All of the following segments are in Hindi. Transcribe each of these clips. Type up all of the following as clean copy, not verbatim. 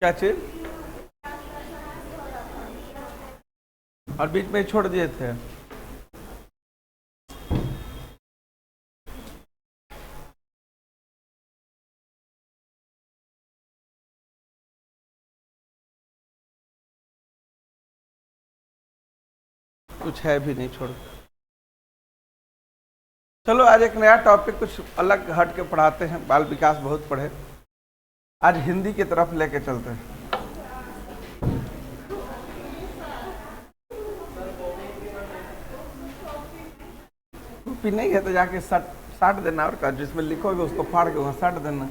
क्या चीज? और बीच में छोड़ दिए थे। कुछ है भी नहीं, छोड़। चलो आज एक नया टॉपिक कुछ अलग हट के पढ़ाते हैं। बाल विकास बहुत पढ़े, आज हिंदी की तरफ लेके चलते हैं। कॉपी नहीं है तो जाके साट देना, और का जिसमें लिखोगे उसको फाड़ के वहां साट देना।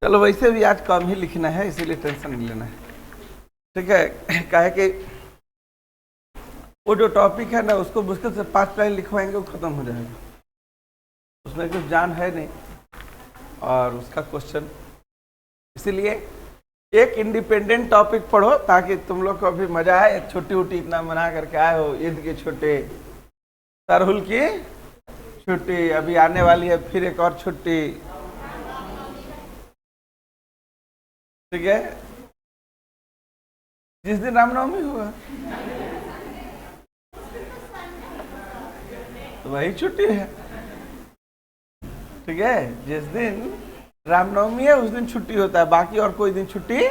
चलो वैसे भी आज कम ही लिखना है, इसीलिए टेंशन नहीं लेना है, ठीक है। कहे कि वो जो टॉपिक है ना उसको मुश्किल से 5 लाइन लिखवाएंगे, वो खत्म हो जाएगा, उसमें कुछ जान है नहीं और उसका क्वेश्चन। इसीलिए एक इंडिपेंडेंट टॉपिक पढ़ो ताकि तुम लोग को भी मजा आए। छुट्टी उट्टी इतना मना करके आए हो, ईद की छुट्टी, सरहुल की छुट्टी, अभी आने वाली है फिर एक और छुट्टी, ठीक है। जिस दिन रामनवमी हुआ तो वही छुट्टी है, ठीक है। जिस दिन रामनवमी है उस दिन छुट्टी होता है, बाकी और कोई दिन छुट्टी।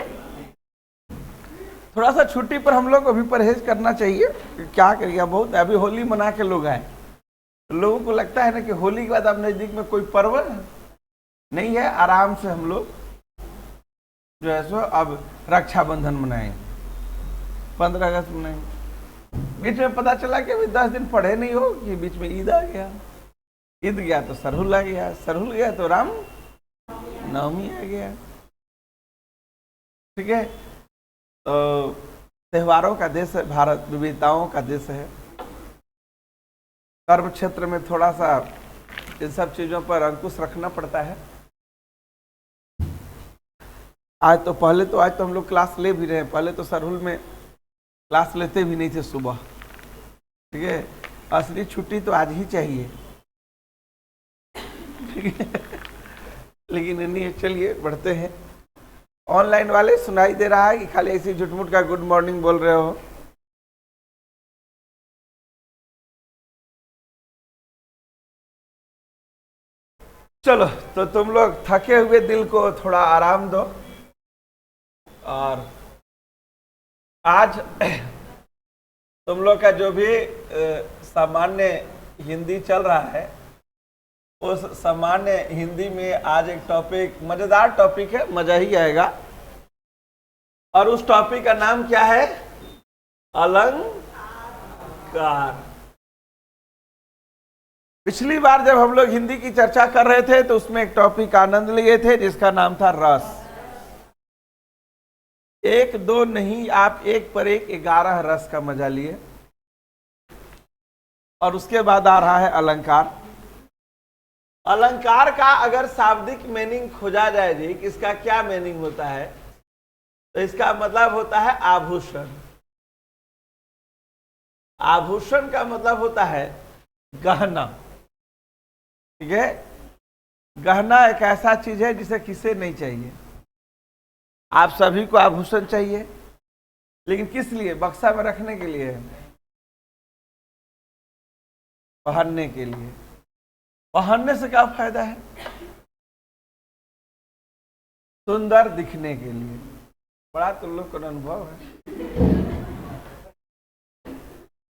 थोड़ा सा छुट्टी पर हम लोग को भी परहेज करना चाहिए, क्या करिए। बहुत अभी होली मना के लोग आए, तो लोगों को लगता है ना कि होली के बाद अब नजदीक में कोई पर्व नहीं है, आराम से हम लोग जो है सो अब रक्षाबंधन मनाएंगे, 15 अगस्त मनाएंगे। बीच में पता चला कि अभी 10 दिन पढ़े नहीं हो कि बीच में ईद आ गया, ईद गया तो सरहुल आ गया, सरहुल गया तो राम नवमी आ गया, ठीक है। तो त्योहारों का देश है भारत, विविधताओं का देश है। कर्म क्षेत्र में थोड़ा सा इन सब चीजों पर अंकुश रखना पड़ता है। आज तो हम लोग क्लास ले भी रहे हैं, पहले तो सरहुल में क्लास लेते भी नहीं थे सुबह, ठीक है। असली छुट्टी तो आज ही चाहिए, ठीक है। लेकिन नहीं, चलिए बढ़ते हैं। ऑनलाइन वाले सुनाई दे रहा है कि खाली ऐसी झुटमुट का गुड मॉर्निंग बोल रहे हो? चलो, तो तुम लोग थके हुए दिल को थोड़ा आराम दो, और आज तुम लोग का जो भी सामान्य हिंदी चल रहा है, उस सामान्य हिंदी में आज एक टॉपिक, मजेदार टॉपिक है, मजा ही आएगा। और उस टॉपिक का नाम क्या है? अलंकार। पिछली बार जब हम लोग हिंदी की चर्चा कर रहे थे तो उसमें एक टॉपिक आनंद लिए थे जिसका नाम था रस। 1 2 नहीं, आप एक पर एक 11 रस का मजा लिए। और उसके बाद आ रहा है अलंकार। अलंकार का अगर शाब्दिक मीनिंग खोजा जाए जी कि इसका क्या मीनिंग होता है, तो इसका मतलब होता है आभूषण। आभूषण का मतलब होता है गहना, ठीक है। गहना एक ऐसा चीज है जिसे किसे नहीं चाहिए। आप सभी को आभूषण चाहिए, लेकिन किस लिए? बक्सा में रखने के लिए, पहनने के लिए। पहनने से क्या फायदा है? सुंदर दिखने के लिए। बड़ा तुम लोग का अनुभव है।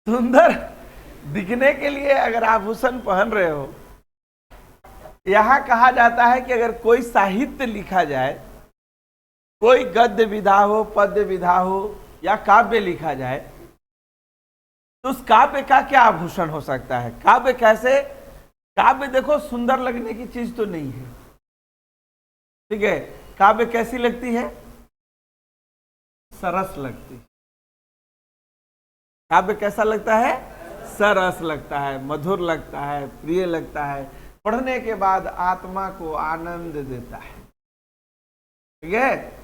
सुंदर दिखने के लिए अगर आभूषण पहन रहे हो, यहां कहा जाता है कि अगर कोई साहित्य लिखा जाए, कोई गद्य विधा हो, पद्य विधा हो या काव्य लिखा जाए, तो उस काव्य का क्या आभूषण हो सकता है? काव्य कैसे? काव्य देखो सुंदर लगने की चीज तो नहीं है, ठीक है। काव्य कैसी लगती है? सरस लगती है। काव्य कैसा लगता है? सरस लगता है, मधुर लगता है, प्रिय लगता है, पढ़ने के बाद आत्मा को आनंद देता है, ठीक है।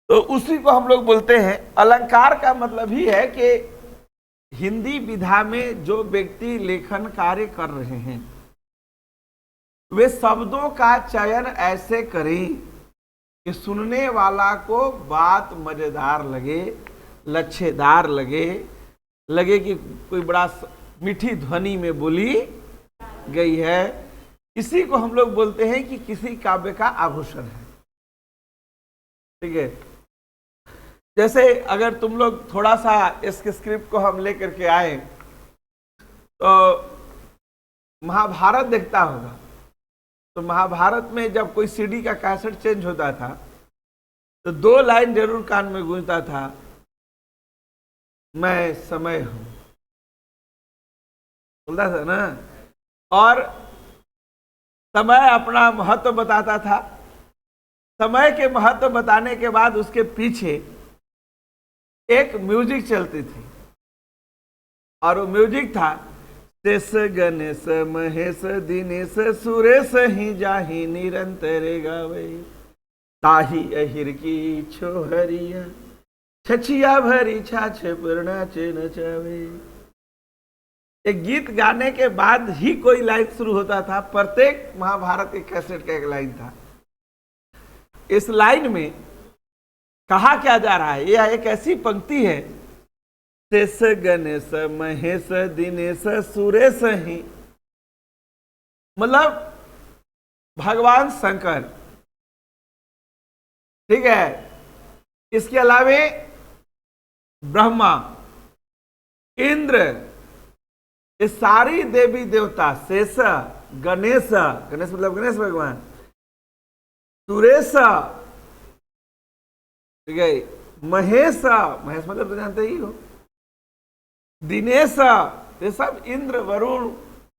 तो उसी को हम लोग बोलते हैं अलंकार। का मतलब ही है कि हिंदी विधा में जो व्यक्ति लेखन कार्य कर रहे हैं, वे शब्दों का चयन ऐसे करें कि सुनने वाला को बात मजेदार लगे, लच्छेदार लगे, लगे कि कोई बड़ा मीठी ध्वनि में बोली गई है। इसी को हम लोग बोलते हैं कि किसी काव्य का आभूषण है। ठीक है, जैसे अगर तुम लोग थोड़ा सा इसके स्क्रिप्ट को हम लेकर के आए तो महाभारत देखता होगा, तो महाभारत में जब कोई सीडी का कैसेट चेंज होता था तो 2 लाइन जरूर कान में गूंजता था, मैं समय हूं, बोलता था ना। और समय अपना महत्व बताता था। समय के महत्व बताने के बाद उसके पीछे एक म्यूजिक चलती थी और वो म्यूजिक था शेष गणेश महेश दिनेश सुरेश ही जाही निरंतर गावे, ताही अहिर की छोहरिया छछिया भरी छाछ पर नाचे नचावे। एक गीत गाने के बाद ही कोई लाइन शुरू होता था। प्रत्येक महाभारत के कैसेट का एक लाइन था। इस लाइन में कहा क्या जा रहा है, यह एक ऐसी पंक्ति है, शेष गणेश महेश दिनेश सुरेश ही, मतलब भगवान शंकर। ठीक है, इसके अलावे ब्रह्मा, इंद्र, ये सारी देवी देवता, शेष गणेश, गणेश मतलब गणेश भगवान, सुरेश, ठीक है, महेश, महेश मतलब तो जानते ही हो, दिनेश, ये सब इंद्र वरुण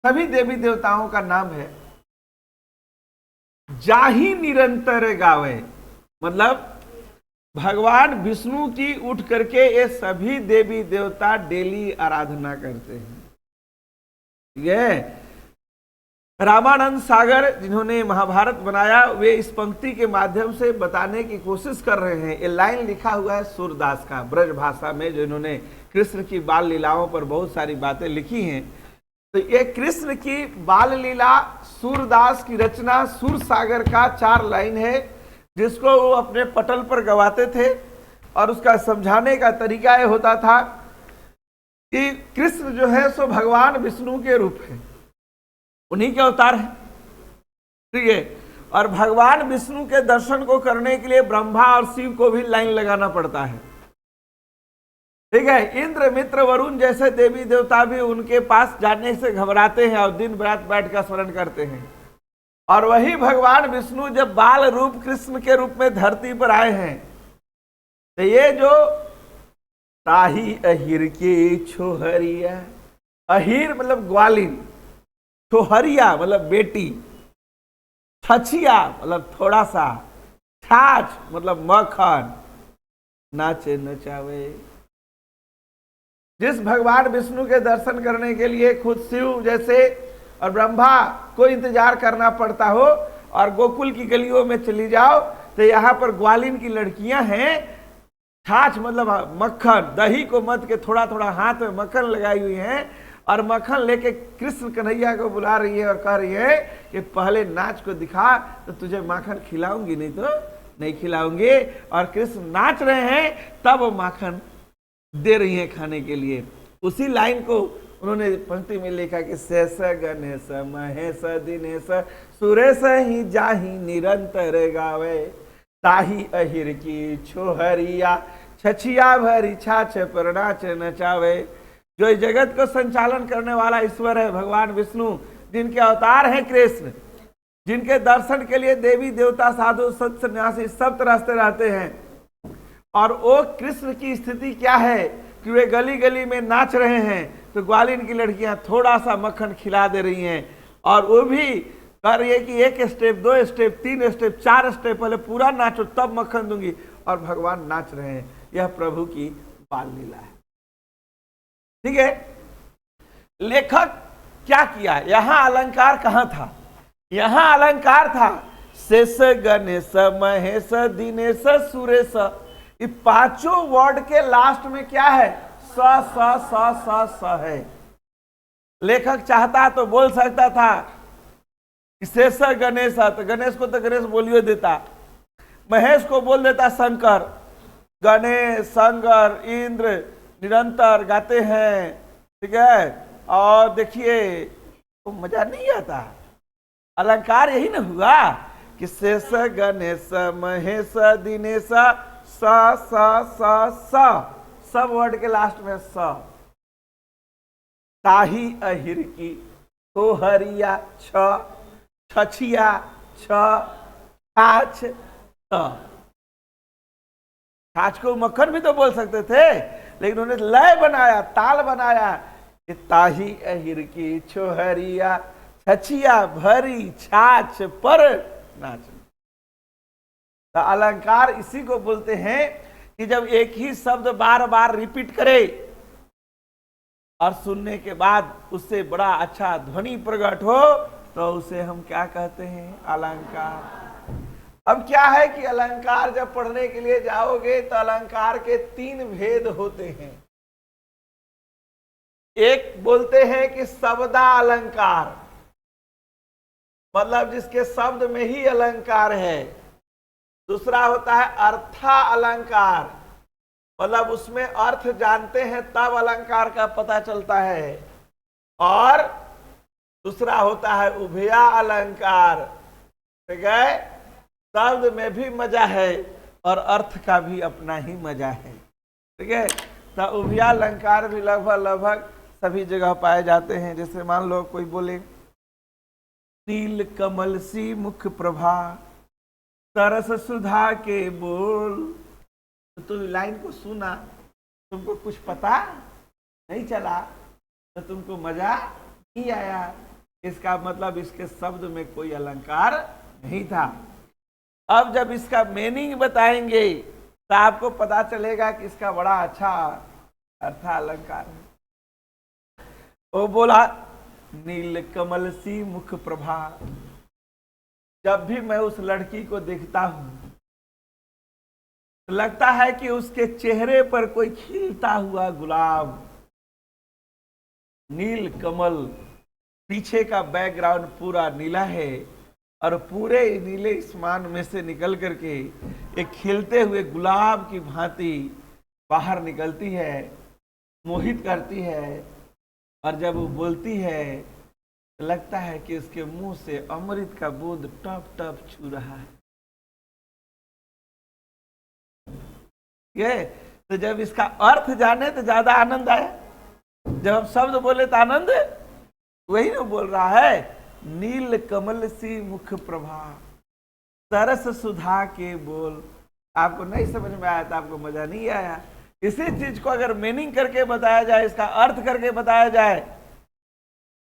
सभी देवी देवताओं का नाम है। जाही निरंतर गावे, मतलब भगवान विष्णु की उठ करके ये सभी देवी देवता डेली आराधना करते हैं। ये रामानंद सागर जिन्होंने महाभारत बनाया, वे इस पंक्ति के माध्यम से बताने की कोशिश कर रहे हैं। ये लाइन लिखा हुआ है सूरदास का, ब्रज भाषा में, जो इन्होंने कृष्ण की बाल लीलाओं पर बहुत सारी बातें लिखी हैं। तो ये कृष्ण की बाल लीला सूरदास की रचना सूर सागर का 4 लाइन है, जिसको वो अपने पटल पर गवाते थे। और उसका समझाने का तरीका यह होता था कि कृष्ण जो है सो भगवान विष्णु के रूप है, उन्हीं के अवतार है। ठीक है, और भगवान विष्णु के दर्शन को करने के लिए ब्रह्मा और शिव को भी लाइन लगाना पड़ता है। ठीक है, इंद्र मित्र वरुण जैसे देवी देवता भी उनके पास जाने से घबराते हैं और दिन रात बैठ कर स्मरण करते हैं। और वही भगवान विष्णु जब बाल रूप कृष्ण के रूप में धरती पर आए हैं, तो ये जो ताही अहिर की छोहरिया, अहिर मतलब ग्वालिन, छोहरिया मतलब बेटी, छछिया मतलब थोड़ा सा, छाछ मतलब मक्खन, नाचे नचावे। जिस भगवान विष्णु के दर्शन करने के लिए खुद शिव जैसे और ब्रह्मा को इंतजार करना पड़ता हो, और गोकुल की गलियों में चली जाओ तो यहाँ पर ग्वालिन की लड़कियां हैं, छाछ मतलब मक्खन, दही को मथ के थोड़ा थोड़ा हाथ में मक्खन लगाई हुई हैं, और मक्खन लेके कृष्ण कन्हैया को बुला रही है और कह रही है कि पहले नाच को दिखा तो तुझे माखन खिलाऊंगी, नहीं तो नहीं खिलाऊंगी। और कृष्ण नाच रहे हैं तब वो माखन दे रही है खाने के लिए। उसी लाइन को उन्होंने पंक्ति में लिखा कि शेष गणेश महेश दिनेश सुरेश ही जाही निरंतर गावे, ताही अहिर की छोहरिया छछिया भरी छाछ पर नाच नचावे। जो इस जगत को संचालन करने वाला ईश्वर है भगवान विष्णु, जिनके अवतार हैं कृष्ण, जिनके दर्शन के लिए देवी देवता साधु संत सन्यासी सब तरसते रहते हैं। और वो कृष्ण की स्थिति क्या है कि वे गली गली में नाच रहे हैं, तो ग्वालिन की लड़कियां थोड़ा सा मक्खन खिला दे रही हैं, और वो भी कह रही है कि 1 स्टेप 2 स्टेप 3 स्टेप 4 स्टेप पहले पूरा नाचो तब मक्खन दूंगी, और भगवान नाच रहे हैं। यह प्रभु की बाल लीला है। ठीक है, लेखक क्या किया, यहां अलंकार कहां था? यहां अलंकार था शेष गणेश महेश दिनेश सुरेश। ये 5 वर्ड के लास्ट में क्या है? स स स स स है। लेखक चाहता तो बोल सकता था शेष गणेश, तो गणेश को तो गणेश बोलियो देता, महेश को बोल देता शंकर। गणेश, शंकर, इंद्र निरंतर गाते हैं, ठीक है। और देखिए तो मजा नहीं आता। अलंकार यही ना हुआ कि शेष गणेश महेश दिनेश स स स स, सब वर्ड के लास्ट में स। ताही अहिर की होहरिया छ, छछिया छ, छाछ छाछ को मक्खन भी तो बोल सकते थे, लेकिन उन्होंने लय बनाया, ताल बनाया कि ताही अहिर की छोहरिया छछिया भरी छाछ पर नाच। तो अलंकार इसी को बोलते हैं कि जब एक ही शब्द बार बार रिपीट करे और सुनने के बाद उससे बड़ा अच्छा ध्वनि प्रकट हो तो उसे हम क्या कहते हैं? अलंकार। अब क्या है कि अलंकार जब पढ़ने के लिए जाओगे तो अलंकार के 3 भेद होते हैं। एक बोलते हैं कि शब्दा अलंकार, मतलब जिसके शब्द में ही अलंकार है। दूसरा होता है अर्था अलंकार, मतलब उसमें अर्थ जानते हैं तब अलंकार का पता चलता है। और दूसरा होता है उभया अलंकार, ठीक है, शब्द में भी मजा है और अर्थ का भी अपना ही मजा है, ठीक है। तो उभया अलंकार भी लगभग सभी जगह पाए जाते हैं। जैसे मान लो कोई बोले नील कमल सी मुख प्रभा तरस सुधा के बोल, तो तुम लाइन को सुना, तुमको कुछ पता नहीं चला, तो तुमको मजा नहीं आया। इसका मतलब इसके शब्द में कोई अलंकार नहीं था। अब जब इसका मीनिंग बताएंगे तो आपको पता चलेगा कि इसका बड़ा अच्छा अर्थ अलंकार है। वो बोला नील कमल सी मुख प्रभा, जब भी मैं उस लड़की को देखता हूं तो लगता है कि उसके चेहरे पर कोई खिलता हुआ गुलाब। नील कमल, पीछे का बैकग्राउंड पूरा नीला है और पूरे नीले आसमान में से निकल करके एक खिलते हुए गुलाब की भांति बाहर निकलती है, मोहित करती है। और जब वो बोलती है तो लगता है कि उसके मुंह से अमृत का बूंद टप टप छू रहा है। ये तो जब इसका अर्थ जाने तो ज्यादा आनंद आया। जब हम शब्द बोले तो आनंद वही ना बोल रहा है। नील कमल सी मुख प्रभा तरस सुधा के बोल। आपको नहीं समझ में आया तो आपको मजा नहीं आया। इसी चीज को अगर मीनिंग करके बताया जाए, इसका अर्थ करके बताया जाए,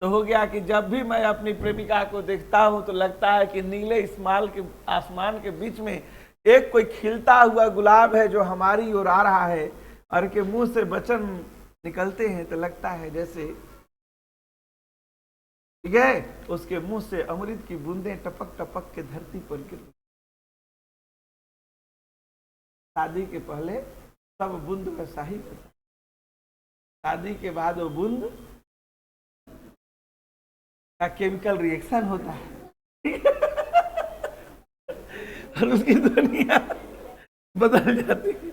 तो हो गया कि जब भी मैं अपनी प्रेमिका को देखता हूं तो लगता है कि नीले आसमान के बीच में एक कोई खिलता हुआ गुलाब है जो हमारी ओर आ रहा है और के मुंह से वचन निकलते हैं तो लगता है जैसे, ठीक है, उसके मुंह से अमृत की बूंदें टपक टपक के धरती पर गिर। शादी के पहले सब बूंद वैसा ही होता, शादी के बाद वो बूंद का केमिकल रिएक्शन होता है और उसकी दुनिया बदल जाती है।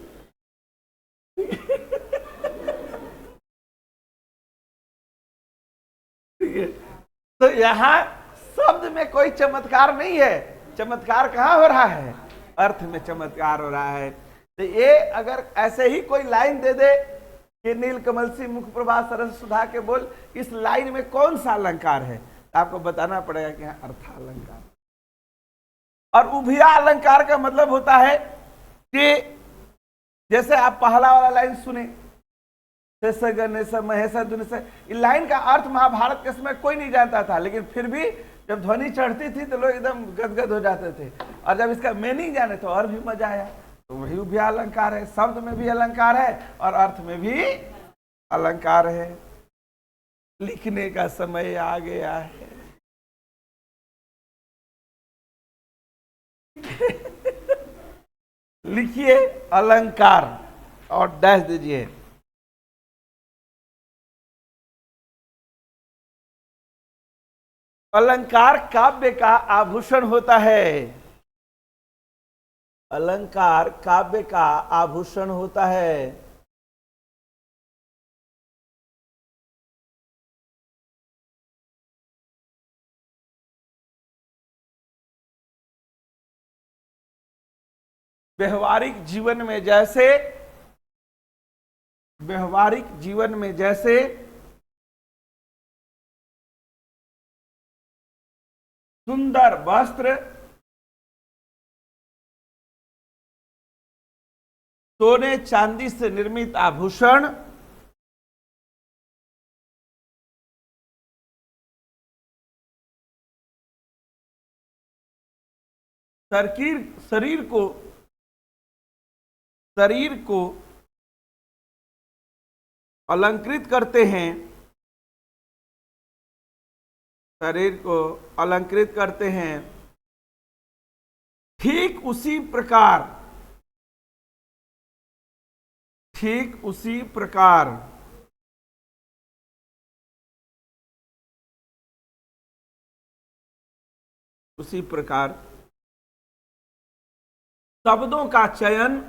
ठीक है, तो यहाँ शब्द में कोई चमत्कार नहीं है। चमत्कार कहाँ हो रहा है? अर्थ में चमत्कार हो रहा है। तो ये अगर ऐसे ही कोई लाइन दे दे कि नील कमल सी मुख प्रभा सरस सुधा के बोल, इस लाइन में कौन सा अलंकार है, तो आपको बताना पड़ेगा कि यहाँ अर्थ अलंकार। और उभया अलंकार का मतलब होता है कि जैसे आप पहला वाला लाइन सुने, गणेश महेश दुनेश, इस लाइन का अर्थ महाभारत के समय कोई नहीं जानता था, लेकिन फिर भी जब ध्वनि चढ़ती थी तो लोग एकदम गदगद हो जाते थे। और जब इसका मीनिंग जाने तो और भी मजा आया। तो वही उभया अलंकार है। शब्द में भी अलंकार है और अर्थ में भी अलंकार है। लिखने का समय आ गया है। लिखिए अलंकार और डैश दीजिए। अलंकार काव्य का आभूषण होता है। अलंकार काव्य का आभूषण होता है। व्यवहारिक जीवन में जैसे, व्यवहारिक जीवन में जैसे सुंदर वस्त्र, सोने चांदी से निर्मित आभूषण, शरीर शरीर को शरीर को अलंकृत करते हैं, शरीर को अलंकृत करते हैं। ठीक उसी प्रकार, ठीक उसी प्रकार उसी प्रकार शब्दों का चयन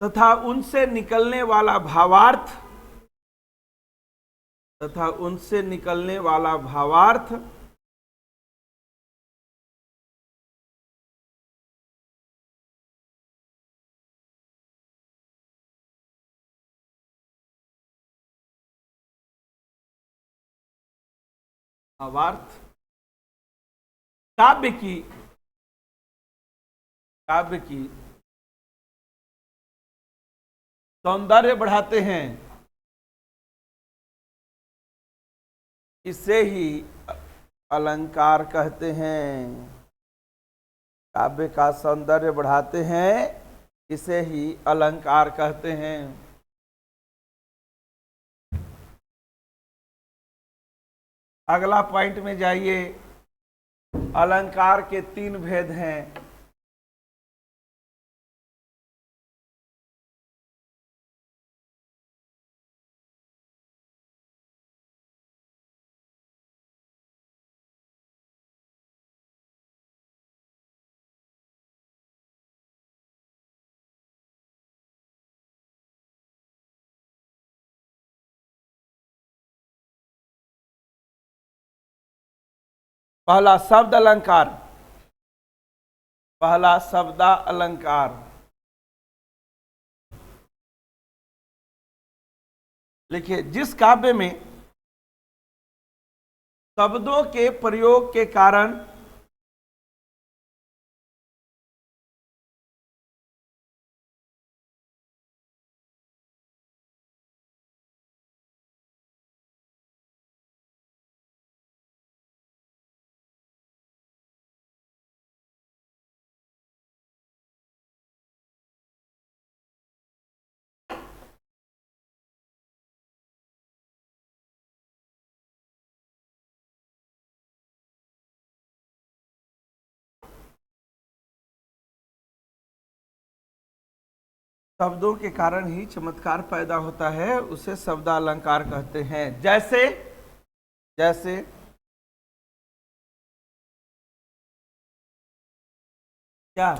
तथा उनसे निकलने वाला भावार्थ, तथा उनसे निकलने वाला भावार्थ भावार्थ काव्य की सौंदर्य बढ़ाते हैं। इसे ही अलंकार कहते हैं। काव्य का सौंदर्य बढ़ाते हैं, इसे ही अलंकार कहते हैं। अगला पॉइंट में जाइए। अलंकार के 3 भेद हैं। पहला शब्द अलंकार, पहला शब्द अलंकार। लिखिए, जिस काव्य में शब्दों के प्रयोग के कारण शब्दों के कारण ही चमत्कार पैदा होता है, उसे शब्दालंकार कहते हैं। जैसे जैसे क्या?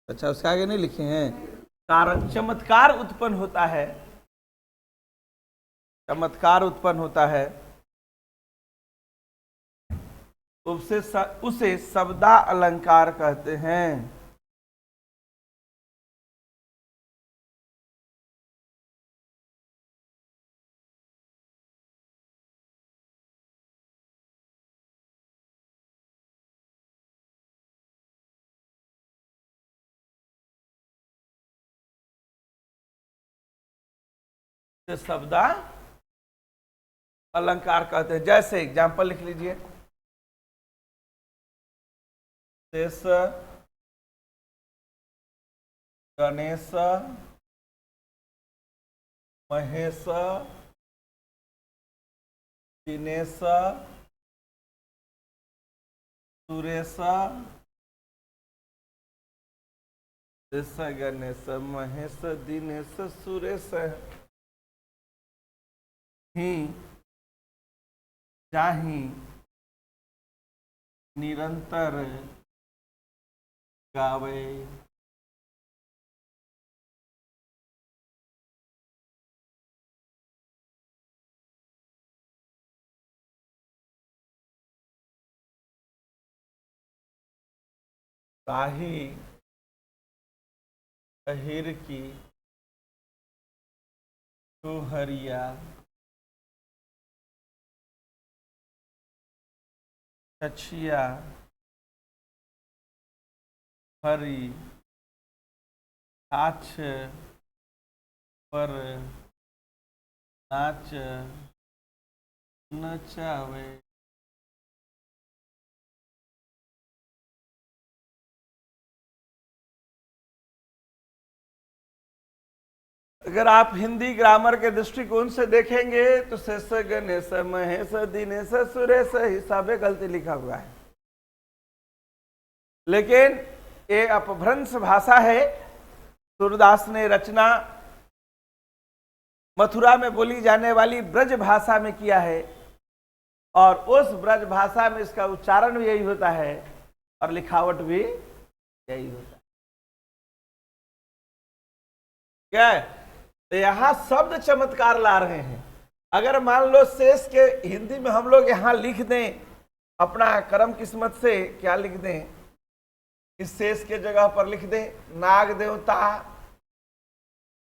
अच्छा, उसके आगे नहीं लिखे हैं। कारण चमत्कार उत्पन्न होता है, चमत्कार उत्पन्न होता है, उसे शब्दा अलंकार कहते हैं। शब्दा अलंकार कहते हैं। जैसे एग्जाम्पल लिख लीजिए। शेष, गणेश, महेश, दिनेश, सुरेश, स गणेश महेश दिनेश सुरेश ही जाहि निरंतर गावे। ताहि अहिर की हरिया छछिया हरि आछ पर नाच नचावे। अगर आप हिंदी ग्रामर के दृष्टिकोण से देखेंगे तो शेष गणेश महेश दिनेश सुरेश हिसाबे गलती लिखा हुआ है, लेकिन ये अपभ्रंश भाषा है। सूरदास ने रचना मथुरा में बोली जाने वाली ब्रज भाषा में किया है और उस ब्रज भाषा में इसका उच्चारण भी यही होता है और लिखावट भी यही होता है। क्या है? तो यहां शब्द चमत्कार ला रहे हैं। अगर मान लो शेष के हिंदी में हम लोग यहां लिख दें अपना कर्म किस्मत से, क्या लिख दें, इस शेष के जगह पर लिख दें नाग देवता,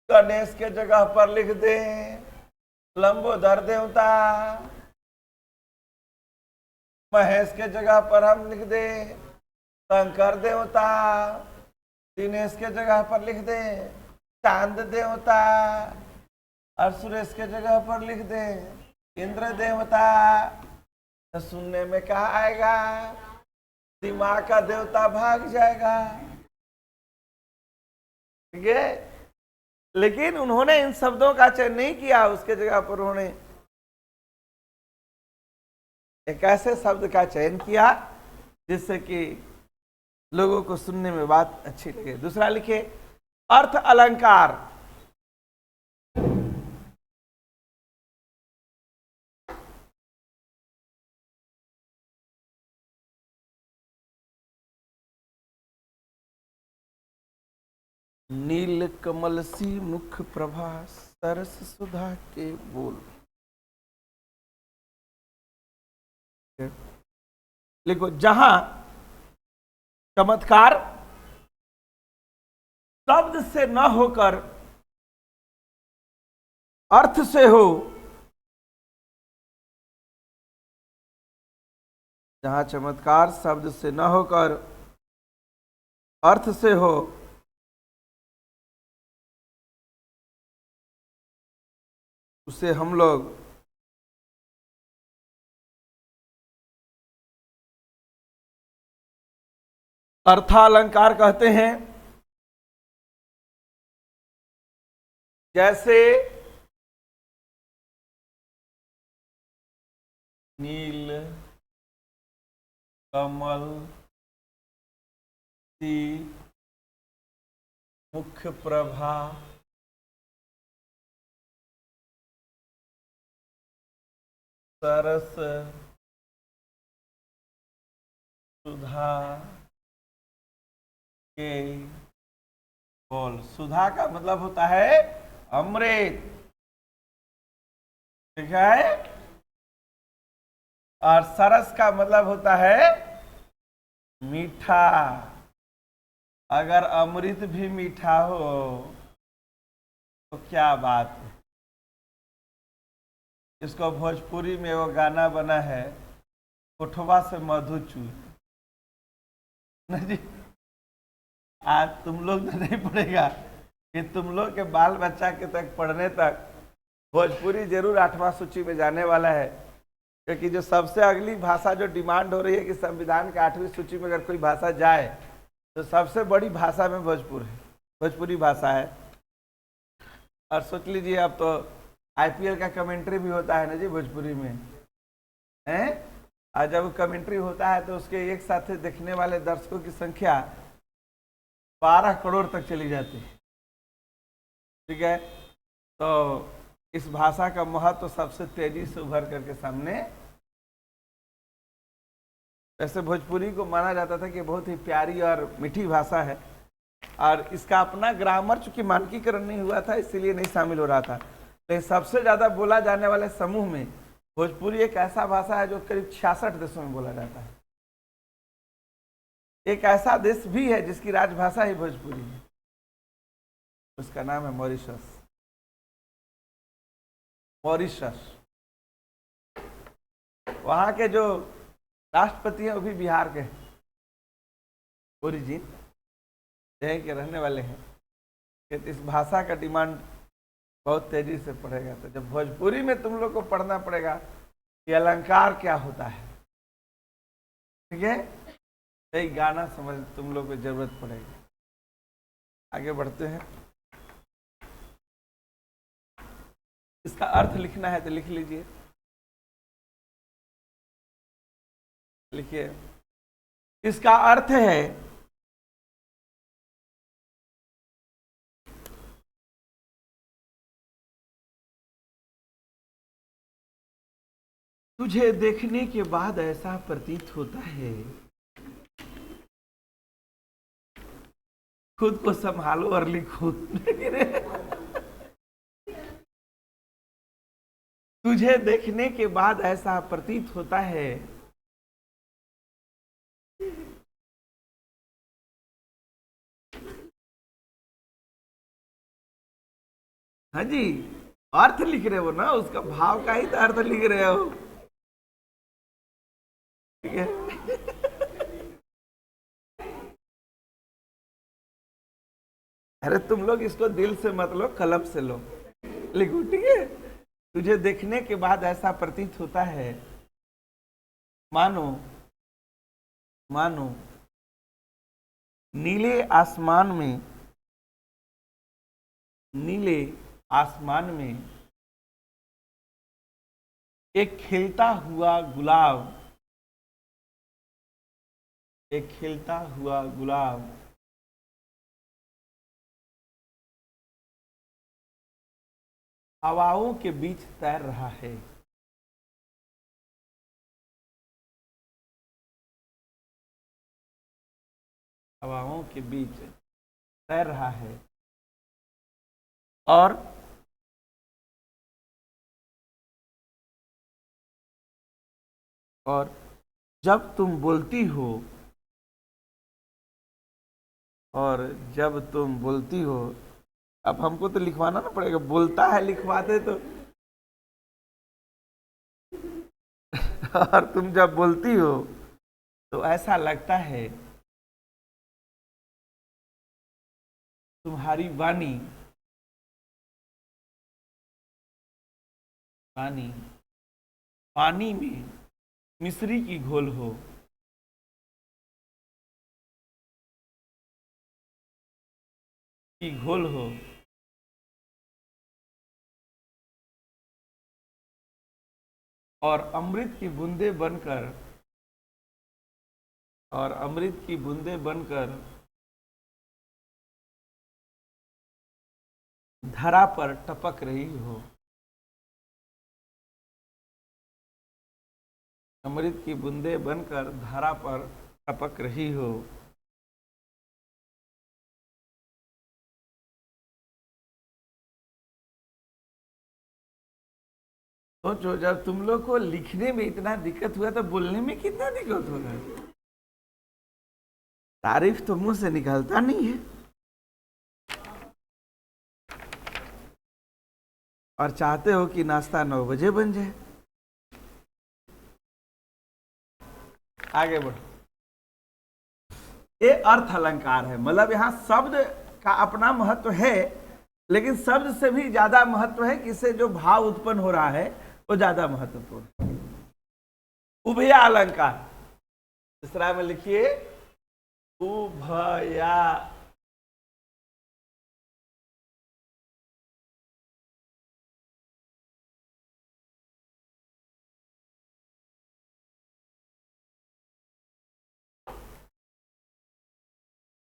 गणेश के जगह पर लिख दें लंबोदर देवता, महेश के जगह पर हम लिख दें शंकर देवता, दिनेश के जगह पर लिख दें चांद देवता और सुरेश के जगह पर लिख दें इंद्र देवता। तो सुनने में क्या आएगा, दिमाग का देवता भाग जाएगा। ठीक है, लेकिन उन्होंने इन शब्दों का चयन नहीं किया, उसके जगह पर उन्होंने एक ऐसे शब्द का चयन किया जिससे कि लोगों को सुनने में बात अच्छी लगे। दूसरा लिखे अर्थ अलंकार। नील कमल सी मुख प्रभा सरस सुधा के बोल। लिखो जहां चमत्कार शब्द से न होकर अर्थ से हो, जहां चमत्कार शब्द से न होकर अर्थ से हो, उसे हम लोग अर्थालंकार कहते हैं। जैसे नील कमल सी मुख प्रभा सरस सुधा के बोल। सुधा का मतलब होता है अमृत, ठीक है, और सरस का मतलब होता है मीठा। अगर अमृत भी मीठा हो तो क्या बात है। इसको भोजपुरी में वो गाना बना है, कोठवा से मधु चूर। नहीं जी, आज तुम लोग तो नहीं पढ़ेगा कि तुम लोग के बाल बच्चा के तक पढ़ने तक भोजपुरी जरूर 8वां सूची में जाने वाला है, क्योंकि जो सबसे अगली भाषा जो डिमांड हो रही है कि संविधान के 8वीं सूची में अगर कोई भाषा जाए तो सबसे बड़ी भाषा में भोजपुरी भाषा है। और सोच लीजिए अब तो आईपीएल का कमेंट्री भी होता है ना जी भोजपुरी में, हैं? और जब कमेंट्री होता है तो उसके एक साथ देखने वाले दर्शकों की संख्या 12 करोड़ तक चली जाती है। ठीक है, तो इस भाषा का महत्व सबसे तेजी से उभर करके सामने। वैसे भोजपुरी को माना जाता था कि बहुत ही प्यारी और मीठी भाषा है, और इसका अपना ग्रामर चूंकि मानकीकरण नहीं हुआ था इसलिए नहीं शामिल हो रहा था। लेकिन सबसे ज्यादा बोला जाने वाले समूह में भोजपुरी एक ऐसा भाषा है जो करीब 66 देशों में बोला जाता है। एक ऐसा देश भी है जिसकी राजभाषा ही भोजपुरी है, उसका नाम है मॉरिशस। मॉरिशस, वहां के जो राष्ट्रपति हैं वो भी बिहार के ओरिजिन यहीं के रहने वाले हैं। इस भाषा का डिमांड बहुत तेजी से पड़ेगा। तो जब भोजपुरी में तुम लोग को पढ़ना पड़ेगा कि अलंकार क्या होता है, ठीक है, यही गाना समझ तुम लोग को जरूरत पड़ेगी। आगे बढ़ते हैं। इसका अर्थ लिखना है तो लिख लीजिए, लिखिए। इसका अर्थ है तुझे देखने के बाद ऐसा प्रतीत होता है, खुद को संभालो और लिखो। तुझे देखने के बाद ऐसा प्रतीत होता है, हाँ जी, अर्थ लिख रहे हो ना, उसका भाव का ही तो अर्थ लिख रहे हो, ठीक है। अरे तुम लोग इसको दिल से मत लो, कलम से लो, लिखो, ठीक है। तुझे देखने के बाद ऐसा प्रतीत होता है, मानो मानो नीले आसमान में, नीले आसमान में एक खिलता हुआ गुलाब, एक खिलता हुआ गुलाब हवाओं के बीच तैर रहा है। हवाओं के बीच तैर रहा है, और जब तुम बोलती हो, और जब तुम बोलती हो, अब हमको तो लिखवाना ना पड़ेगा, बोलता है लिखवाते तो। और तुम जब बोलती हो तो ऐसा लगता है तुम्हारी वाणी वाणी पानी में मिश्री की घोल हो, की घोल हो, और अमृत की बूंदे बनकर, और अमृत की बूंदे बनकर धरा पर टपक रही हो। अमृत की बूंदे बनकर धारा पर टपक रही हो। सोचो, जब तुम लोग को लिखने में इतना दिक्कत हुआ तो बोलने में कितना दिक्कत होगा। तारीफ तो मुंह से निकलता नहीं है, और चाहते हो कि नाश्ता 9 बजे बन जाए। आगे बढ़ो। ये अर्थ अलंकार है, मतलब यहां शब्द का अपना महत्व है, लेकिन शब्द से भी ज्यादा महत्व है कि इससे जो भाव उत्पन्न हो रहा है वो ज्यादा महत्वपूर्ण। उभया अलंकार, तीसरा में लिखिए उभया।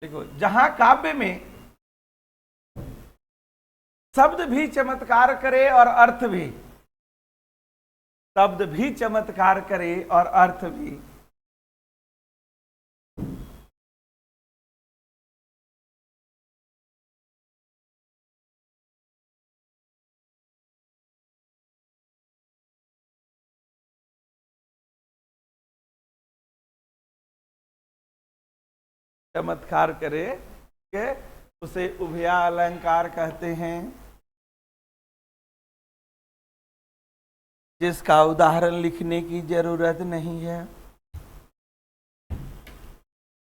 देखो, जहां काव्य में शब्द भी चमत्कार करे और अर्थ भी, शब्द भी चमत्कार करे और अर्थ भी, चमत्कार करे के उसे उभया अलंकार कहते हैं, जिसका उदाहरण लिखने की जरूरत नहीं है,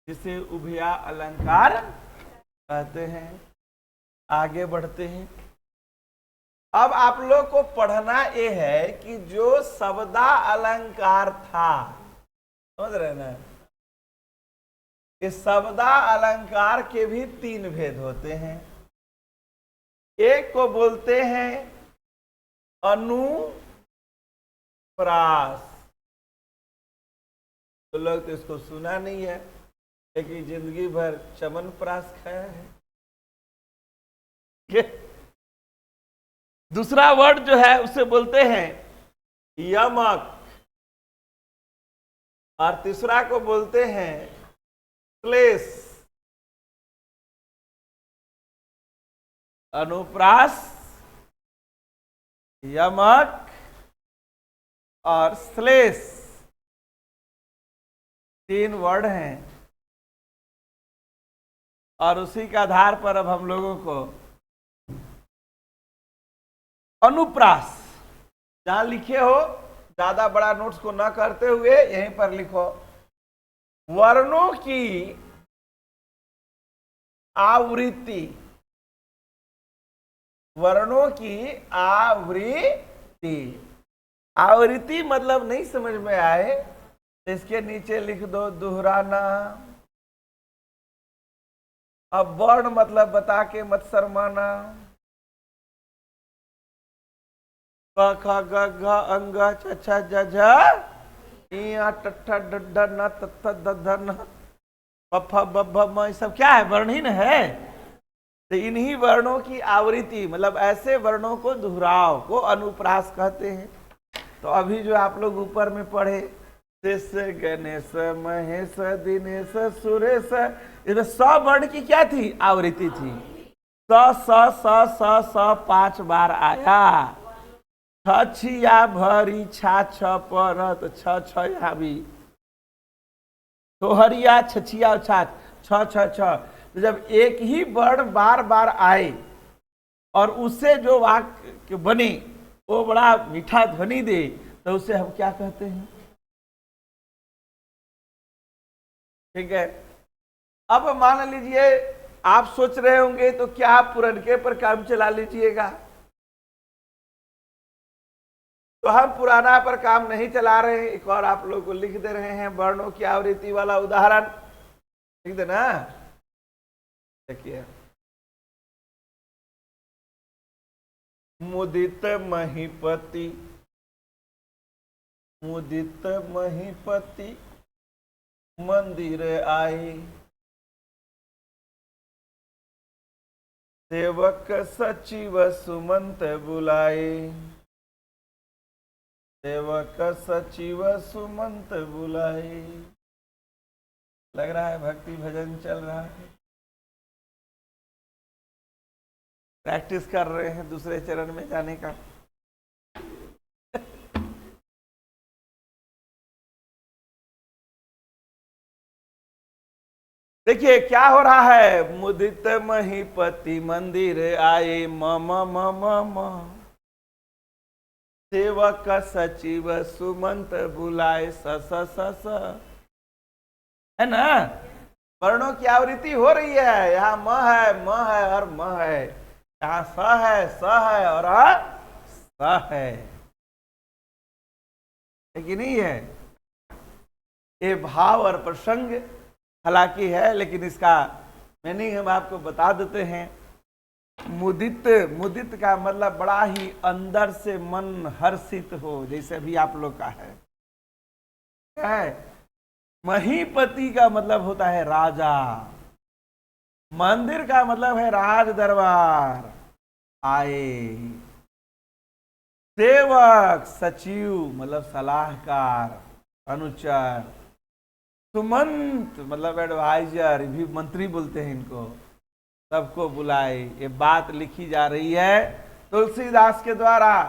जिसे उभया अलंकार कहते हैं। आगे बढ़ते हैं। अब आप लोग को पढ़ना ये है कि जो शब्दा अलंकार था, समझ रहे ना, इस शब्दा अलंकार के भी तीन भेद होते हैं। एक को बोलते हैं अनुप्रास, तो लोग तो इसको सुना नहीं है, लेकिन जिंदगी भर चमनप्रास खाया है। दूसरा वर्ड जो है उसे बोलते हैं यमक, और तीसरा को बोलते हैं क्लेश। अनुप्रास, यमक और श्लेष, तीन वर्ड हैं, और उसी के आधार पर अब हम लोगों को अनुप्रास, जहां लिखे हो, ज्यादा बड़ा नोट्स को न करते हुए यहीं पर लिखो, वर्णों की आवृत्ति, वर्णों की आवृत्ति। आवृत्ति मतलब नहीं समझ में आए तो इसके नीचे लिख दो दोहराना। अब वर्ण मतलब बता के मत शर्माना। क ख ग घ अंग छ छ ज झ इया ट ठ ड ढ न त थ द ध न प फ ब भ म, सब क्या है? वर्णहीन है। तो इन्हीं वर्णों की आवृत्ति मतलब ऐसे वर्णों को दोहराव को अनुप्रास कहते हैं। तो अभी जो आप लोग ऊपर में पढ़े शेष गणेश महेश दिनेश सुरेश, इसमें स वर्ण की क्या थी? आवृत्ति थी। स 5 बार आया। छिया भरी छा छ परत छ छ यहाँ भी तोहरिया छछिया छाछ छ छ छ। तो जब एक ही वर्ण बार बार आए और उससे जो वाक्य बने वो बड़ा मीठा ध्वनि दे तो उसे हम क्या कहते हैं? ठीक है। अब मान लीजिए आप सोच रहे होंगे तो क्या आप पुरनके पर काम चला लीजिएगा? तो हम पुराना पर काम नहीं चला रहे हैं, एक और आप लोगों को लिख दे रहे हैं वर्णों की आवृत्ति वाला उदाहरण। लिख देना, देखिए मुदित महीपति, मुदित महीपति मंदिर आए, सेवक सचिव सुमंत बुलाए, सेवक सचिव सुमंत बुलाए। लग रहा है भक्ति भजन चल रहा है। प्रैक्टिस कर रहे हैं दूसरे चरण में जाने का। देखिए क्या हो रहा है। मुदित महीपति मंदिर आए मम मम म, सेवक सचिव सुमंत बुलाए स स स स, है ना? वर्णों की आवृत्ति हो रही है। यहाँ म है और म है, यहाँ स है और स है कि नहीं है? ये भाव और प्रसंग हालांकि है, लेकिन इसका मीनिंग हम आपको बता देते हैं। मुदित, मुदित का मतलब बड़ा ही अंदर से मन हर्षित हो, जैसे अभी आप लोग का है। महीपति का मतलब होता है राजा। मंदिर का मतलब है राज दरबार आए। सेवक सचिव मतलब सलाहकार अनुचर। सुमंत मतलब एडवाइजर, भी मंत्री बोलते हैं इनको, सबको बुलाए। ये बात लिखी जा रही है तुलसीदास के द्वारा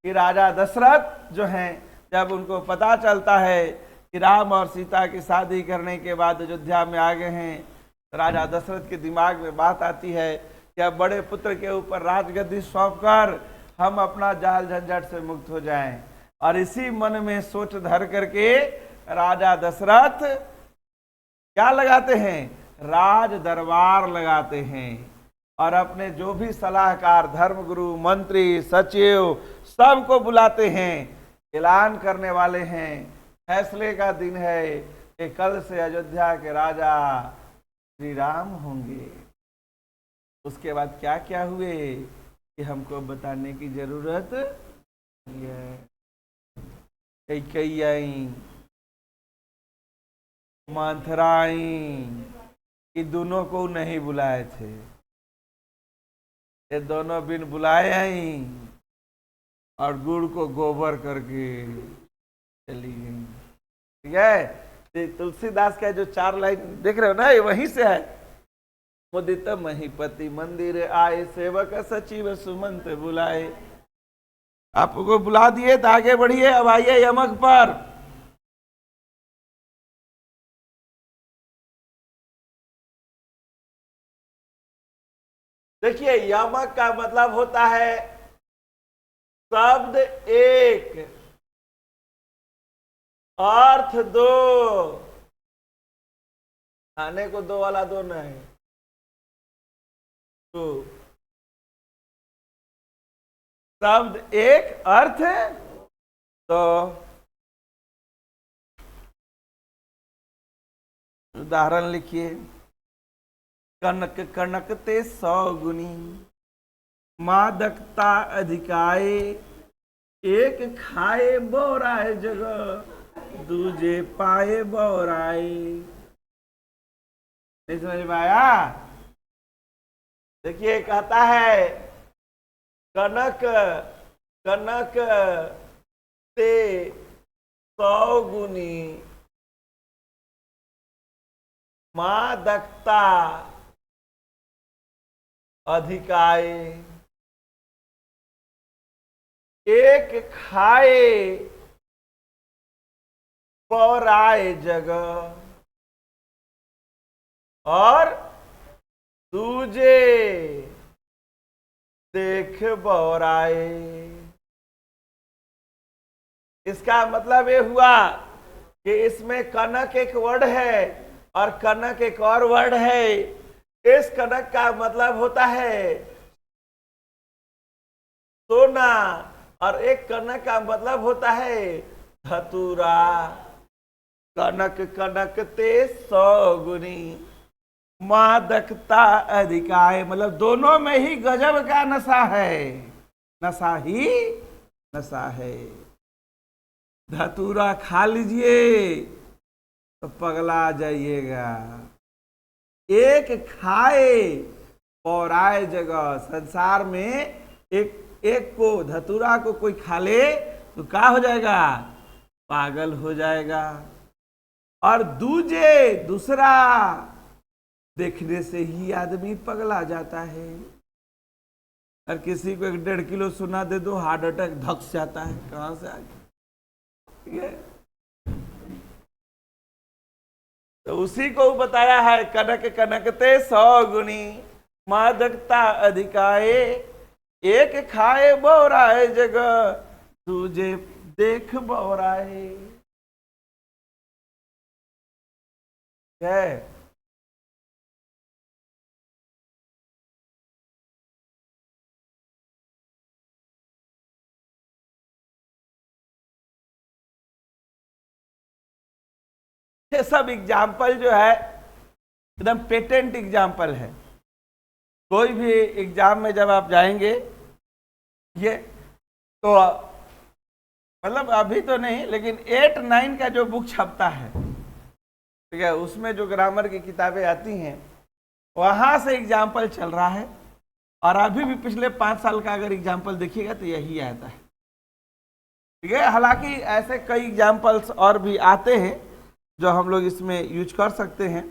कि राजा दशरथ जो हैं, जब उनको पता चलता है कि राम और सीता की शादी करने के बाद अयोध्या में आ गए हैं, तो राजा दशरथ के दिमाग में बात आती है कि अब बड़े पुत्र के ऊपर राजगद्दी सौंपकर हम अपना जाल झंझट से मुक्त हो जाएं। और इसी मन में सोच धर करके राजा दशरथ क्या लगाते हैं, राज दरबार लगाते हैं और अपने जो भी सलाहकार, धर्मगुरु, मंत्री, सचिव सबको बुलाते हैं। ऐलान करने वाले हैं, फैसले का दिन है कि कल से अयोध्या के राजा श्री राम होंगे। उसके बाद क्या क्या हुए कि हमको बताने की जरूरत नहीं है। कैकेयी आई, मंथराई, ये दोनों को नहीं बुलाए थे, ये दोनों बिन बुलाए आई और गुड़ को गोबर करके चली गई। ठीक है, तुलसीदास का जो 4 लाइन देख रहे हो ना, ये वहीं से है। मुदित महीपति मंदिर आए, सेवक सचिव सुमंत बुलाए। आपको बुला दिए तो आगे बढ़िए। अब आइए यमक पर। देखिए, यमक का मतलब होता है शब्द एक, अर्थ दो। खाने को दो वाला दो नहीं, तो शब्द एक, अर्थ तो। उदाहरण लिखिए, कनक कनकते 100 गुनी, मादकता अधिकाए, एक खाए बोराए जगह, दूजे पाए बोराए। नहीं समझ में आया? देखिए, कहता है कनक कनक ते 100 गुनी, मादकता अधिकाए, एक खाए पौराए जगह, और दूजे देख बौराए। इसका मतलब ये हुआ कि इसमें कनक एक वर्ड है और कनक एक और वर्ड है। इस कनक का मतलब होता है सोना और एक कनक का मतलब होता है धतूरा। कनक कनक ते 100 गुनी, मादकता अधिकाय, मतलब दोनों में ही गजब का नशा है, नशा ही नशा है। धतूरा खा लीजिए तो पगला जाइएगा। एक खाए पौराए जगह, संसार में एक को, धतूरा को कोई खा ले तो क्या हो जाएगा, पागल हो जाएगा। और दूजे, दूसरा, देखने से ही आदमी पगला जाता है। और किसी को 1.5 किलो सोना दे दो, हार्ट अटैक धक्स जाता है, कहां से आ गया। ठीक है, तो उसी को बताया है, कनक कनकते 100 गुनी, मादकता अधिकाए, एक खाए बोराए जगह, दूजे देख बौराए। है ये सब एग्जाम्पल जो है एकदम पेटेंट एग्जाम्पल है। कोई भी एग्जाम में जब आप जाएंगे, ये तो मतलब अभी तो नहीं, लेकिन 8-9 का जो बुक छपता है, ठीक है, उसमें जो ग्रामर की किताबें आती हैं वहां से एग्जाम्पल चल रहा है, और अभी भी पिछले 5 साल का अगर एग्जाम्पल देखिएगा तो यही आता है। ठीक है, हालांकि ऐसे कई एग्जाम्पल्स और भी आते हैं जो हम लोग इसमें यूज कर सकते हैं,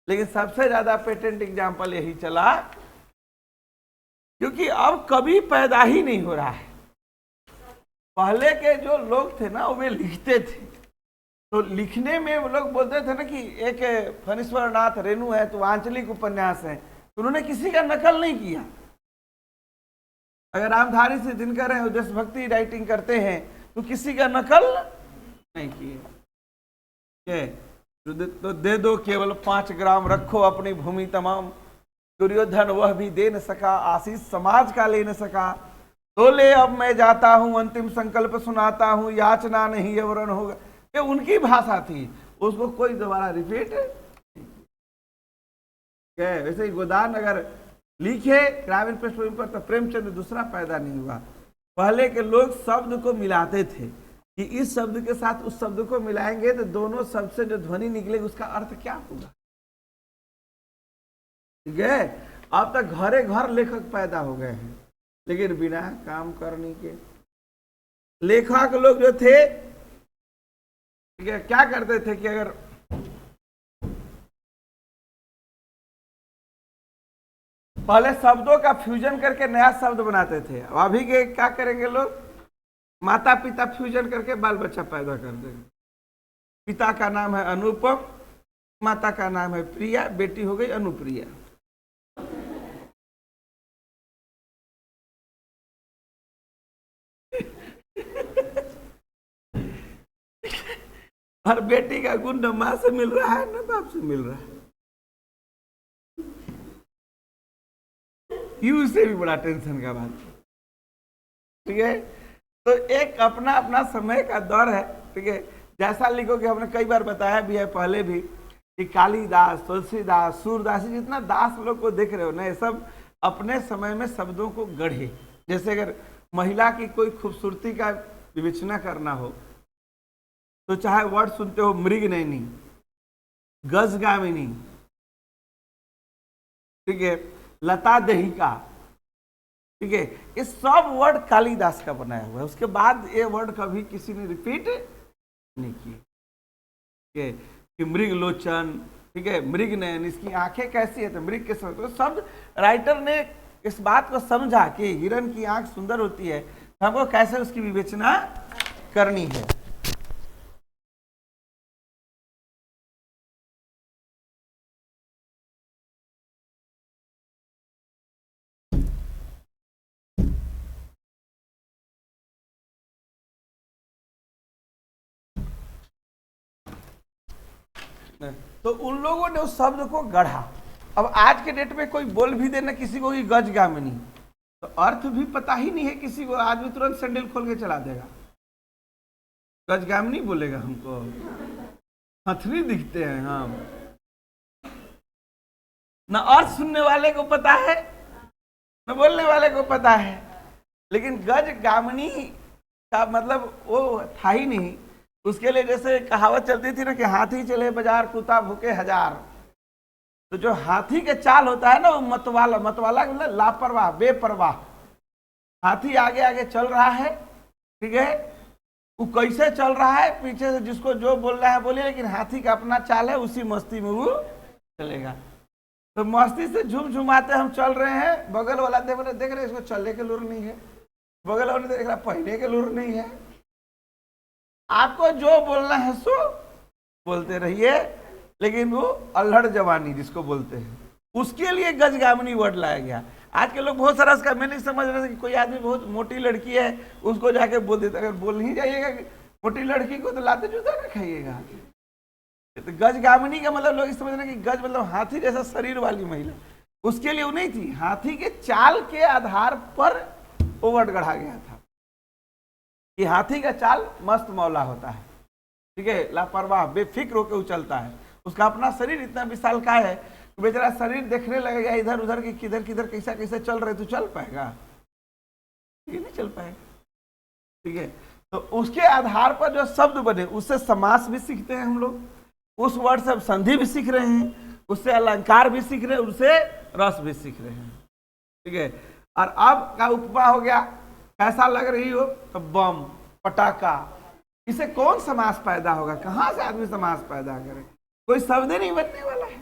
लेकिन सबसे ज्यादा पेटेंट एग्जाम्पल यही चला, क्योंकि अब कभी पैदा ही नहीं हो रहा है। पहले के जो लोग थे ना वे लिखते थे, तो लिखने में वो लोग बोलते थे ना कि एक फणीश्वर नाथ रेणु है तो आंचलिक उपन्यास है, तो उन्होंने किसी का नकल नहीं किया। अगर रामधारी से दिनकर है देशभक्ति राइटिंग करते हैं तो किसी का नकल नहीं किए। तो दे दो केवल 5 ग्राम, रखो अपनी भूमि तमाम, दुर्योधन वह भी दे न सका, आशीष समाज का ले न सका, तो ले अब मैं जाता हूं, अंतिम संकल्प सुनाता हूं, याचना नहीं अवरण होगा। ये उनकी भाषा थी, उसको कोई दोबारा रिपीट वैसे ही गोदान अगर लिखे ग्रामीण पृष्ठभूमि पर तो प्रेमचंद दूसरा पैदा नहीं हुआ। पहले के लोग शब्द को मिलाते थे कि इस शब्द के साथ उस शब्द को मिलाएंगे तो दोनों शब्द से जो ध्वनि निकलेगी उसका अर्थ क्या होगा। ठीक है, अब तक घरे घर लेखक पैदा हो गए हैं, लेकिन बिना काम करने के। लेखक लोग जो थे क्या करते थे कि अगर पहले शब्दों का फ्यूजन करके नया शब्द बनाते थे, अब अभी के क्या करेंगे लोग, माता पिता फ्यूजन करके बाल बच्चा पैदा कर देंगे। पिता का नाम है अनुपम, माता का नाम है प्रिया, बेटी हो गई अनुप्रिया। और बेटी का गुण न मां से मिल रहा है न बाप से मिल रहा है। यू से भी बड़ा टेंशन का बात। ठीक है, तो एक अपना अपना समय का दौर है। ठीक है, जैसा लिखोगे, हमने कई बार बताया भी है पहले भी कि कालिदास, तुलसीदास, सूरदास, जितना दास लोग को देख रहे हो ना, ये सब अपने समय में शब्दों को गढ़े। जैसे अगर महिला की कोई खूबसूरती का विवेचना करना हो तो चाहे वर्ड सुनते हो मृगनयनी, गजगामिनी, ठीक है, लता दहिका, ठीक है, ये सब वर्ड कालिदास का बनाया हुआ है। उसके बाद ये वर्ड कभी किसी ने रिपीट नहीं किए। ठीक है, कि मृग लोचन, ठीक है, मृग नयन, इसकी आंखें कैसी है तो मृग के समय, तो शब्द राइटर ने इस बात को समझा कि हिरण की आंख सुंदर होती है, तो हमको कैसे उसकी विवेचना करनी है। तो उन लोगों ने उस शब्द को गढ़ा। अब आज के डेट में कोई बोल भी देना किसी को कि गजगामिनी, तो अर्थ भी पता ही नहीं है किसी को, आदमी तुरंत सैंडल खोल के चला देगा, गजगामिनी बोलेगा हमको, हथनी दिखते हैं हम। न अर्थ सुनने वाले को पता है न बोलने वाले को पता है, लेकिन गजगामिनी का मतलब वो था ही नहीं। उसके लिए जैसे कहावत चलती थी ना कि हाथी चले बाजार कुत्ता भूखे हजार, तो जो हाथी के चाल होता है ना वो मतवाला, मतवाला मतलब लापरवाह, बेपरवाह। हाथी आगे आगे चल रहा है, ठीक है, वो कैसे चल रहा है, पीछे से जिसको जो बोल रहा है बोलिए, लेकिन हाथी का अपना चाल है, उसी मस्ती में वो चलेगा। तो मस्ती से झुमझुमाते हम चल रहे हैं, बगल वाला देख रहे इसको चलने के लूर नहीं है, बगल वाले देख रहा पहने के लूर नहीं है। आपको जो बोलना है सो बोलते रहिए, लेकिन वो अल्हड़ जवानी जिसको बोलते हैं, उसके लिए गजगामिनी वर्ड लाया गया। आज के लोग बहुत सारा इसका मीनिंग समझ रहे थे कि कोई आदमी बहुत मोटी लड़की है उसको जाके बोल देता, अगर बोल नहीं जाइएगा मोटी लड़की को तो लाते जूता ना खाइएगा। तो गजगामिनी का मतलब लोग समझ रहे कि गज मतलब हाथी जैसा शरीर वाली महिला, उसके लिए वो नहीं थी, हाथी के चाल के आधार पर वो वर्ड गढ़ा गया था कि हाथी का चाल मस्त मौला होता है, ठीक है, लापरवाह बेफिक्र होकर उछलता है, उसका अपना शरीर इतना विशालकाय है, बेचारा शरीर देखने लगेगा इधर उधर की किधर किधर कैसा कैसे चल रहे, तो चल पाएगा, ये नहीं चल पाएगा। ठीक है, तो उसके आधार पर जो शब्द बने उससे समास भी सीखते हैं हम लोग, उस वर्ड से संधि भी सीख रहे हैं, उससे अलंकार भी सीख रहे हैं, उससे रस भी सीख रहे हैं। ठीक है, और अब का उपमा हो गया, कैसा लग रही हो, तो बम, पटाखा। इसे कौन समास पैदा होगा, कहां से आदमी समास पैदा करे, कोई शब्द नहीं बनने वाला है।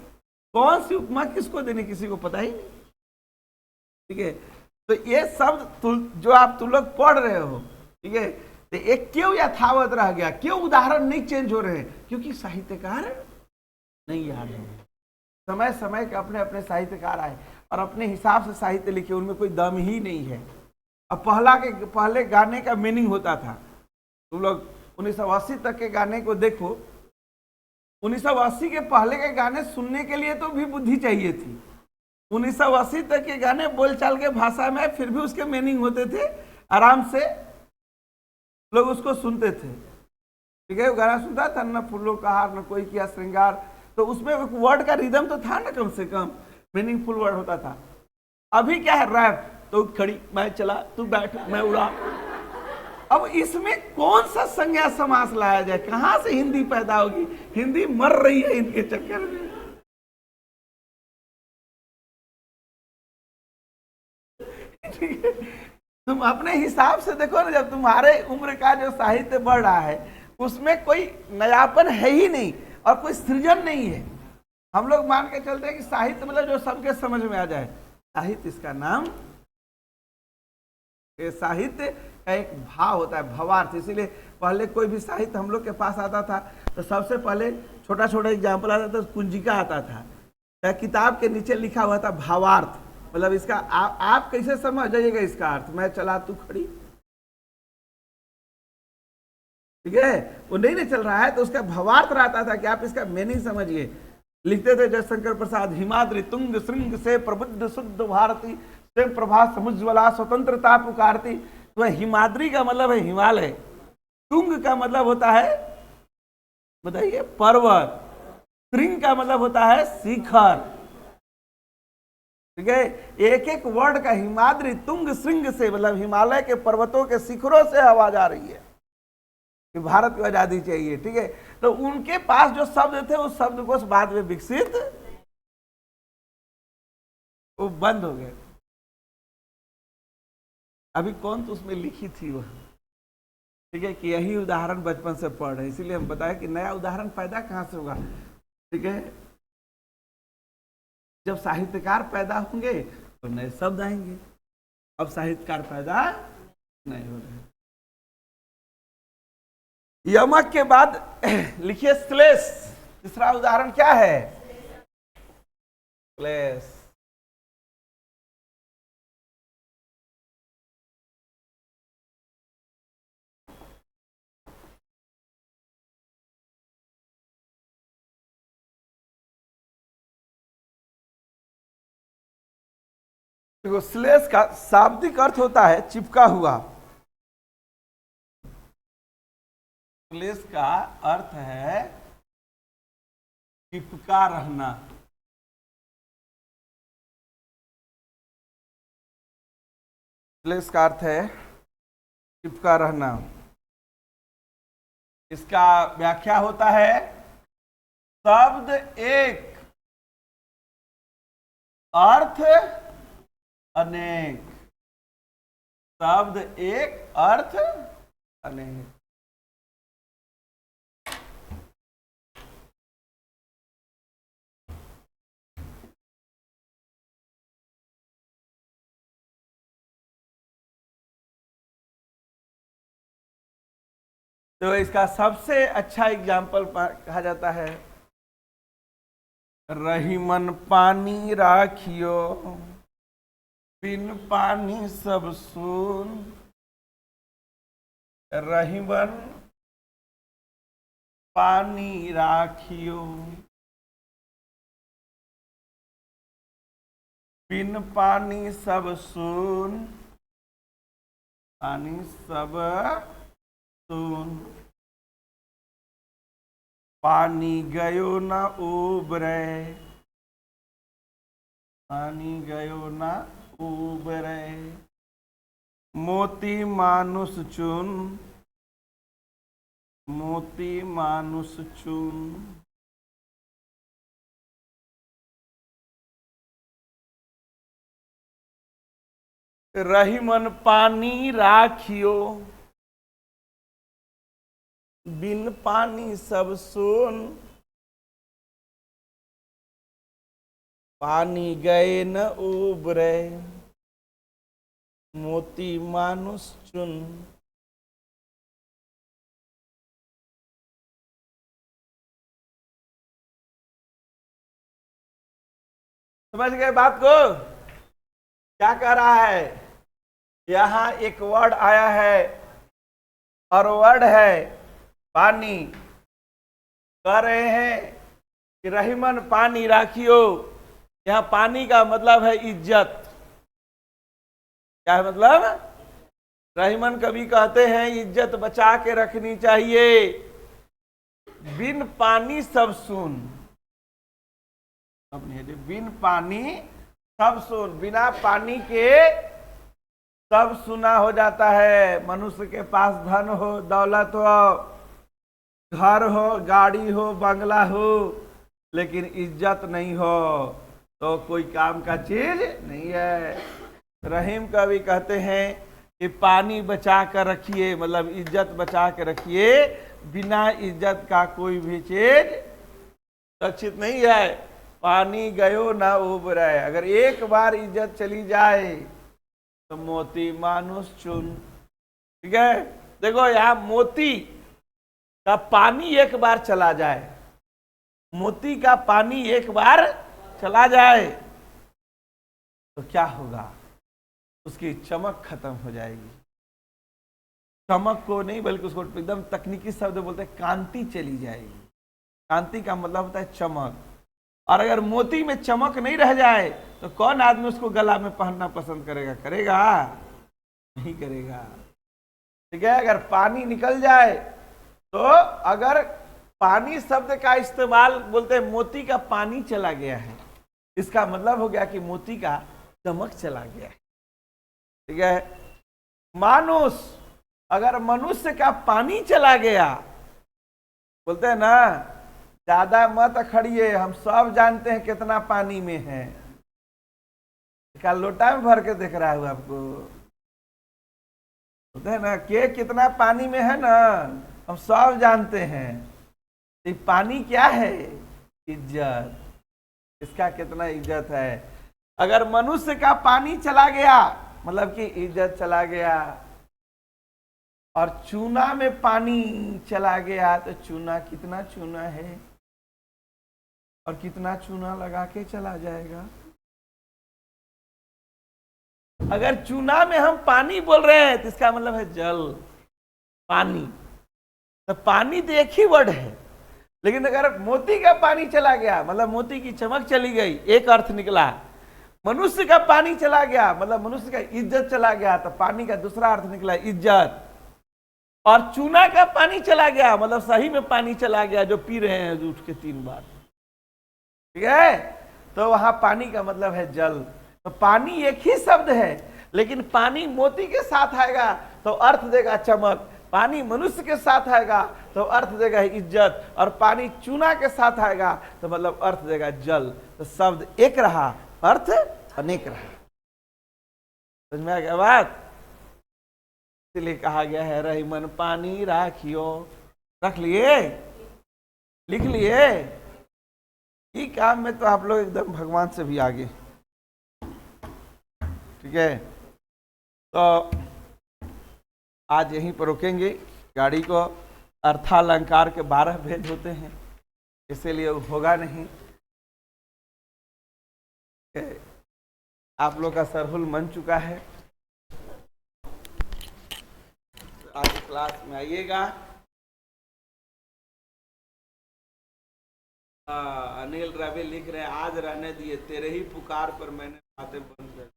कौन सी उपमा किसको देने, किसी को पता ही नहीं। ठीक है, तो ये शब्द जो आप तुम लोग पढ़ रहे हो, ठीक है, तो एक क्यों यथावत रह गया, क्यों उदाहरण नहीं चेंज हो रहे हैं, क्योंकि साहित्यकार नहीं याद है। समय समय के अपने अपने साहित्यकार आए और अपने हिसाब से साहित्य लिखे, उनमें कोई दम ही नहीं है। अब पहले गाने का मीनिंग होता था, तुम लोग 1980 तक के गाने को देखो, 1980 के पहले के गाने सुनने के लिए तो भी बुद्धि चाहिए थी। 1980 तक के गाने बोलचाल के भाषा में, फिर भी उसके मीनिंग होते थे, आराम से लोग उसको सुनते थे। ठीक है, वो गाना सुनता था, न फूलों का हार न कोई किया श्रृंगार, तो उसमें एक वर्ड का रिदम तो था ना, कम से कम मीनिंगफुल वर्ड होता था। अभी क्या है, रैप, तो खड़ी मैं चला, तू बैठ मैं उड़ा। अब इसमें कौन सा संज्ञा समास लाया जाए, कहां से हिंदी पैदा होगी, हिंदी मर रही है इनके चक्कर में। ठीक है, तुम अपने हिसाब से देखो ना, जब तुम्हारे उम्र का जो साहित्य बढ़ रहा है, उसमें कोई नयापन है ही नहीं और कोई सृजन नहीं है। हम लोग मान के चलते हैं कि साहित्य मतलब जो सबके समझ में आ जाए। साहित्य इसका नाम, साहित्य का एक भाव होता है, भावार्थ। इसीलिए पहले कोई भी साहित्य हम लोग के पास आता था तो सबसे पहले छोटा छोटा एग्जाम्पल आता था, कुंजिका आता था, किताब के नीचे लिखा हुआ था भावार्थ, मतलब इसका आप कैसे समझ जाइएगा इसका अर्थ, मैं चला तू खड़ी। ठीक है, वो नहीं चल रहा है तो उसका भावार्थ रहता था कि आप इसका मीनिंग समझिए। लिखते थे जयशंकर प्रसाद, हिमाद्री तुंग श्रृंग से प्रबुद्ध शुद्ध भारती, स्वयं प्रभा समुज्ज्वला स्वतंत्रता पुकारती। तो हिमाद्री का मतलब है हिमालय, तुंग का मतलब होता है बताइए पर्वत, श्रृंग का मतलब होता है शिखर। ठीक है, एक एक वर्ड का, हिमाद्री तुंग श्रृंग से मतलब हिमालय के पर्वतों के शिखरों से आवाज आ रही है कि भारत को आजादी चाहिए। ठीक है, तो उनके पास जो शब्द थे उस शब्द को बाद में विकसित, वो बंद हो गए। अभी कौन तो उसमें लिखी थी वह। ठीक है, कि यही उदाहरण बचपन से पढ़ रहे, इसीलिए हम बताया कि नया उदाहरण पैदा कहां से होगा। ठीक है, जब साहित्यकार पैदा होंगे तो नए शब्द आएंगे। अब साहित्यकार पैदा नहीं हो रहे। यमक के बाद लिखिए श्लेष। तीसरा उदाहरण क्या है, श्लेष। देखो, श्लेष का शाब्दिक अर्थ होता है चिपका हुआ। श्लेष का अर्थ है चिपका रहना। श्लेष का अर्थ है चिपका रहना। इसका व्याख्या होता है शब्द एक, अर्थ अनेक। शब्द एक, अर्थ अनेक। तो इसका सबसे अच्छा एग्जाम्पल कहा जाता है, रहीमन पानी राखियो बिन पानी सब सून। रहीमन पानी राखियो बिन पानी सब सून। पानी सब सून। पानी गयो न उबरे, पानी गयो न उबरे। मोती मानुष चुन, मोती मानुष चुन। रहीमन पानी राखियो, बिन पानी सब सोन। पानी गए न उबरे, मोती मानुष चुन। समझ गए बात को? क्या कह रहा है? यहां एक वर्ड आया है और वर्ड है पानी। कह रहे हैं कि रहीमन पानी राखियो। यहां पानी का मतलब है इज्जत। क्या है मतलब? रहीमन कवि कहते हैं इज्जत बचा के रखनी चाहिए। बिन पानी सब सुन। बिन पानी सब सुन। बिना पानी के सब सुना हो जाता है। मनुष्य के पास धन हो, दौलत हो, घर हो, गाड़ी हो, बंगला हो, लेकिन इज्जत नहीं हो तो कोई काम का चीज नहीं है। रहीम कवि कहते हैं कि पानी बचा कर रखिए, मतलब इज्जत बचा कर रखिए। बिना इज्जत का कोई भी चीज सुरक्षित नहीं है। पानी गयो ना उबरे। अगर एक बार इज्जत चली जाए तो मोती मानुष चुन। ठीक है, देखो यहां मोती का पानी एक बार चला जाए, मोती का पानी एक बार चला जाए तो क्या होगा? उसकी चमक खत्म हो जाएगी। चमक को नहीं बल्कि उसको एकदम तकनीकी शब्द बोलते हैं कांति चली जाएगी। कांति का मतलब होता है चमक। और अगर मोती में चमक नहीं रह जाए तो कौन आदमी उसको गला में पहनना पसंद करेगा? करेगा नहीं करेगा। ठीक है, अगर पानी निकल जाए तो अगर पानी शब्द का इस्तेमाल बोलते हैं मोती का पानी चला गया है, इसका मतलब हो गया कि मोती का चमक चला गया है। ठीक है, मानुष, अगर मनुष्य का पानी चला गया, बोलते हैं ना ज्यादा मत अखड़िए, हम सब जानते हैं कितना पानी में है। क्या लोटा में भर के देख रहा हूं आपको? बोलते हैं ना के कितना पानी में है ना, हम सब जानते हैं। ये पानी क्या है? इज्जत। इसका कितना इज्जत है। अगर मनुष्य का पानी चला गया मतलब कि इज्जत चला गया। और चूना में पानी चला गया तो चूना कितना चूना है और कितना चूना लगा के चला जाएगा। अगर चूना में हम पानी बोल रहे हैं तो इसका मतलब है जल, पानी। तो पानी तो एक ही वर्ड है, लेकिन अगर मोती का पानी चला गया मतलब मोती की चमक चली गई, एक अर्थ निकला। मनुष्य का पानी चला गया मतलब मनुष्य का इज्जत चला गया, तो पानी का दूसरा अर्थ निकला इज्जत। और चूना का पानी चला गया मतलब सही में पानी चला गया जो पी रहे हैं उठ के 3 बार। ठीक है, तो वहां पानी का मतलब है जल। तो पानी एक ही शब्द है, लेकिन पानी मोती के साथ आएगा तो अर्थ देगा चमक, पानी मनुष्य के साथ आएगा तो अर्थ देगा इज्जत, और पानी चूना के साथ आएगा तो मतलब अर्थ देगा जल। तो शब्द एक रहा, अर्थ अनेक रहा। समझ में आ गया बात? इसलिए कहा गया है रहीमन पानी राखियो। रख लिए, लिख लिए। ये काम में तो आप लोग एकदम भगवान से भी आगे। ठीक है, तो आज यहीं पर रोकेंगे गाड़ी को। अर्थालंकार के 12 भेद होते हैं, इसीलिए होगा नहीं। आप लोग का सरहुल मन चुका है, आज क्लास में आइएगा। अनिल रवि लिख रहे हैं आज रहने दिए, तेरे ही पुकार पर मैंने बातें बंद कर